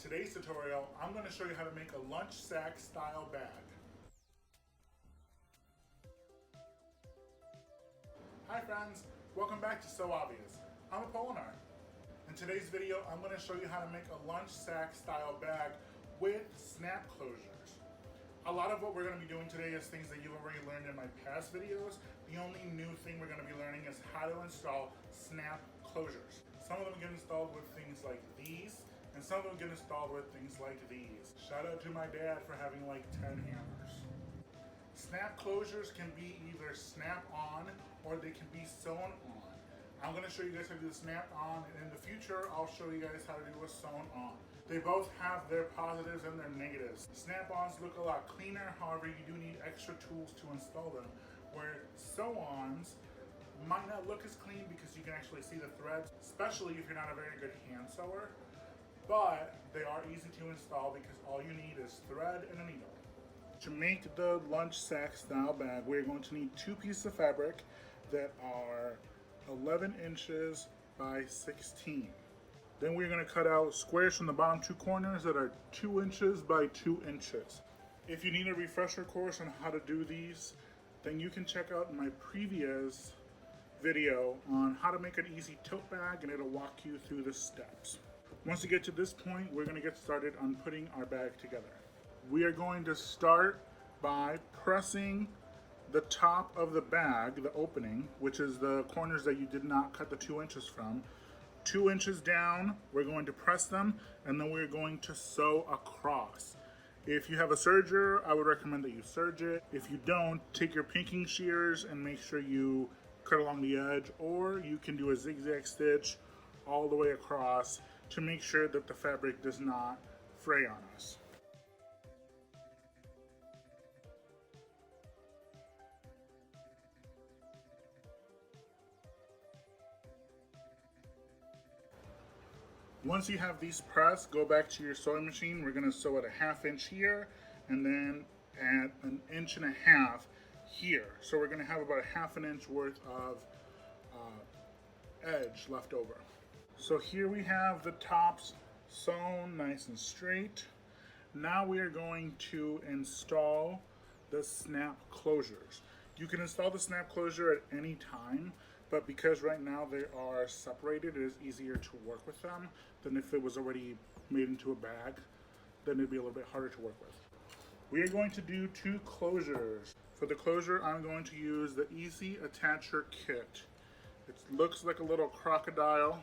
today's tutorial, I'm going to show you how to make a lunch sack style bag. Hi friends, welcome back to So Obvious. I'm Apolinar. In today's video, I'm going to show you how to make a lunch sack style bag with snap closures. A lot of what we're going to be doing today is things that you've already learned in my past videos. The only new thing we're going to be learning is how to install snap closures. Some of them get installed with things like these, and some of them get installed with things like these. Shout out to my dad for having like 10 hammers. Snap closures can be either snap on or they can be sewn on. I'm going to show you guys how to do the snap on, and in the future I'll show you guys how to do a sewn on. They both have their positives and their negatives. Snap-ons look a lot cleaner, however you do need extra tools to install them, where sew-ons might not look as clean because you can actually see the threads, especially if you're not a very good hand sewer, but they are easy to install because all you need is thread and a needle. To make the lunch sack style bag, we're going to need 2 pieces of fabric that are 11 inches by 16. Then we're going to cut out squares from the bottom 2 corners that are 2 inches by 2 inches. If you need a refresher course on how to do these, then you can check out my previous video on how to make an easy tote bag, and it'll walk you through the steps. Once you get to this point, we're going to get started on putting our bag together. We are going to start by pressing the top of the bag, the opening, which is the corners that you did not cut the 2 inches from. 2 inches down, we're going to press them, and then we're going to sew across. If you have a serger, I would recommend that you serge it. If you don't, take your pinking shears and make sure you cut along the edge, or you can do a zigzag stitch all the way across to make sure that the fabric does not fray on us. Once you have these pressed, go back to your sewing machine. We're going to sew at a 1/2 inch here, and then at 1.5 inches here. So we're going to have about a 1/2 inch worth of edge left over. So here we have the tops sewn nice and straight. Now we are going to install the snap closures. You can install the snap closure at any time, but because right now they are separated, it is easier to work with them than if it was already made into a bag. Then it'd be a little bit harder to work with. We are going to do 2 closures. For the closure, I'm going to use the Easy Attacher Kit. It looks like a little crocodile,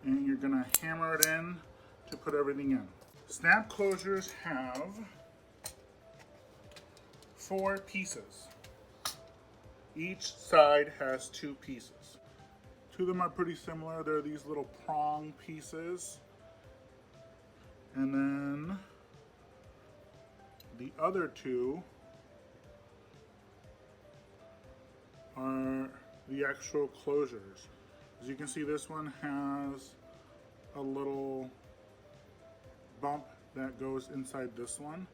and you're gonna hammer it in to put everything in. Snap closures have 4 pieces. Each side has 2 pieces. 2 of them are pretty similar. They're these little prong pieces. And then the other 2 are the actual closures. As you can see, this one has a little bump that goes inside this one.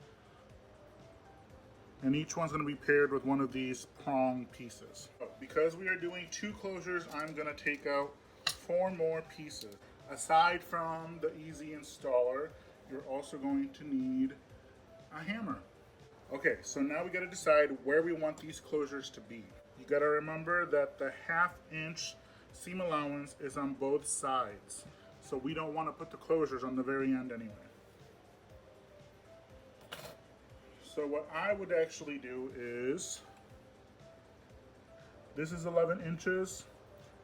And each one's going to be paired with one of these prong pieces. Because we are doing 2 closures, I'm going to take out 4 more pieces. Aside from the easy installer, you're also going to need a hammer. Okay, so now we got to decide where we want these closures to be. You got to remember that the 1/2 inch seam allowance is on both sides. So we don't want to put the closures on the very end anyway. So what I would actually do is, this is 11 inches.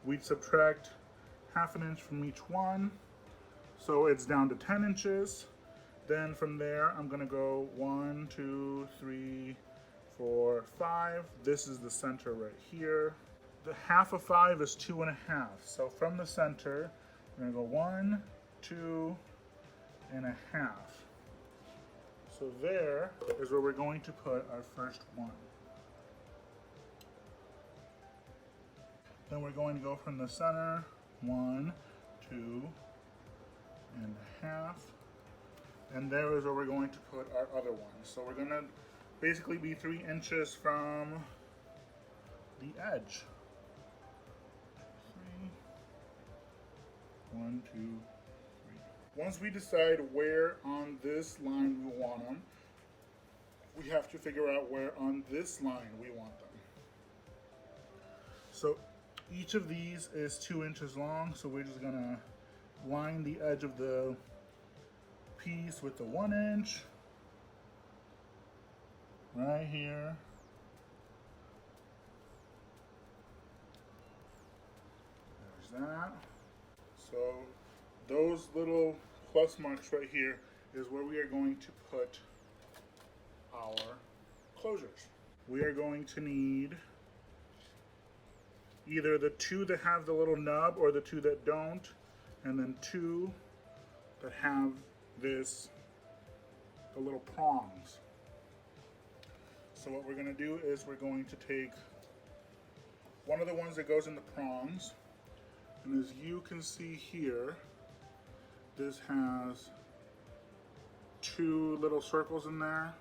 We'd subtract 1/2 inch from each one. So it's down to 10 inches. Then from there, I'm gonna go 1, 2, 3, 4, 5. This is the center right here. The 1/2 of 5 is 2.5. So from the center, we're gonna go 1, 2.5. So there is where we're going to put our first one. Then we're going to go from the center, 1, 2.5. And there is where we're going to put our other one. So we're going to basically be 3 inches from the edge. 3, 1, 2, 3. Once we decide where on this line we want them, we have to figure out where on this line we want them. So each of these is 2 inches long, so we're just gonna line the edge of the piece with the 1 inch right here. There's that. So those little plus marks right here is where we are going to put our closures. We are going to need either the 2 that have the little nub or the 2 that don't, and then 2 that have the little prongs. So what we're going to do is we're going to take one of the ones that goes in the prongs, and as you can see here, this has 2 little circles in there.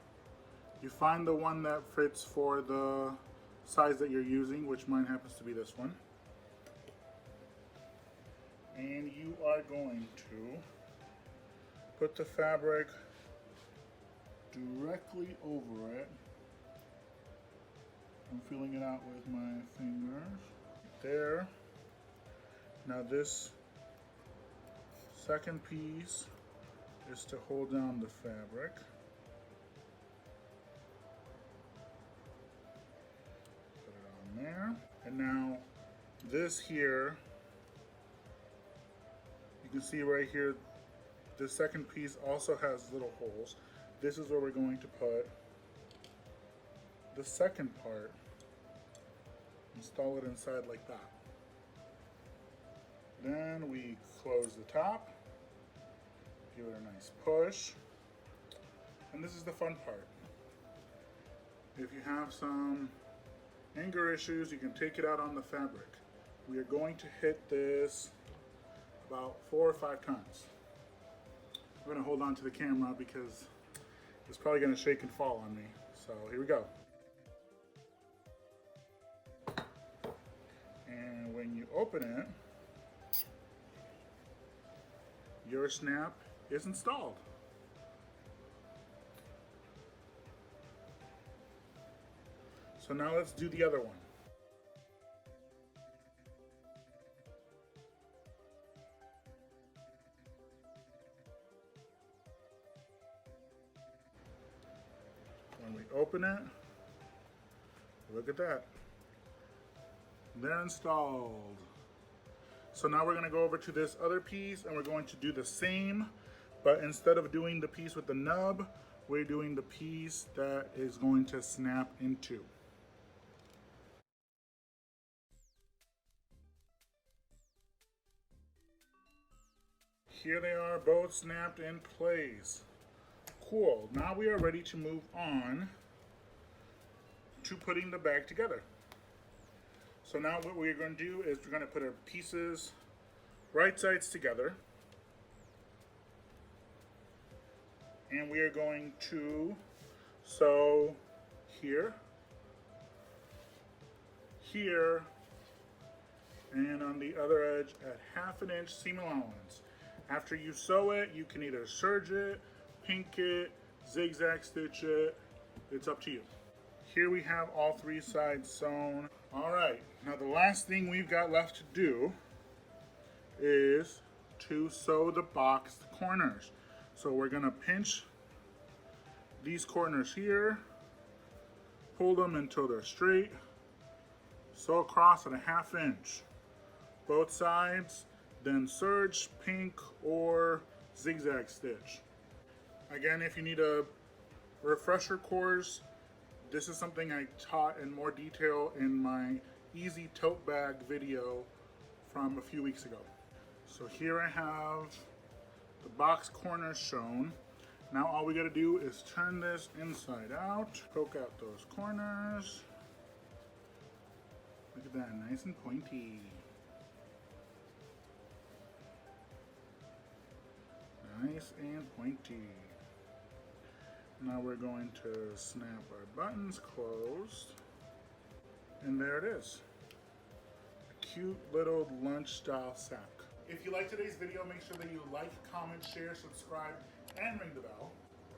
You find the one that fits for the size that you're using, which mine happens to be this one. And you are going to put the fabric directly over it. I'm feeling it out with my fingers. There. Now this second piece is to hold down the fabric. Put it on there. And now this here, you can see right here, the second piece also has little holes. This is where we're going to put the second part. Install it inside like that. Then we close the top, give it a nice push, and this is the fun part. If you have some anger issues, you can take it out on the fabric. We are going to hit this about 4 or 5 times. I'm going to hold on to the camera because it's probably going to shake and fall on me. So here we go. And when you open it, your snap is installed. So now let's do the other one. When we open it, look at that. They're installed. So now we're going to go over to this other piece and we're going to do the same, but instead of doing the piece with the nub, we're doing the piece that is going to snap into. Here they are, both snapped in place. Cool. Now we are ready to move on to putting the bag together. So now what we're going to do is we're going to put our pieces right sides together. And we are going to sew here, here, and on the other edge at 1/2 inch seam allowance. After you sew it, you can either serge it, pink it, zigzag stitch it. It's up to you. Here we have all 3 sides sewn. All right, now the last thing we've got left to do is to sew the boxed corners. So we're gonna pinch these corners here, pull them until they're straight, sew across at 1/2 inch. Both sides, then serge, pink, or zigzag stitch. Again, if you need a refresher course, this is something I taught in more detail in my easy tote bag video from a few weeks ago. So here I have the box corners shown. Now all we gotta do is turn this inside out, poke out those corners. Look at that, nice and pointy. Nice and pointy. Now we're going to snap our buttons closed. And there it is. A cute little lunch style sack. If you like today's video, make sure that you like, comment, share, subscribe, and ring the bell.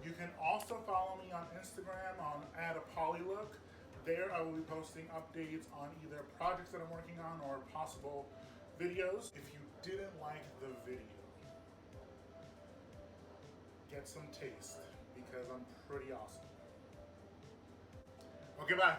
You can also follow me on Instagram on @apolylook. There I will be posting updates on either projects that I'm working on or possible videos. If you didn't like the video, get some taste because I'm pretty awesome. Okay, bye.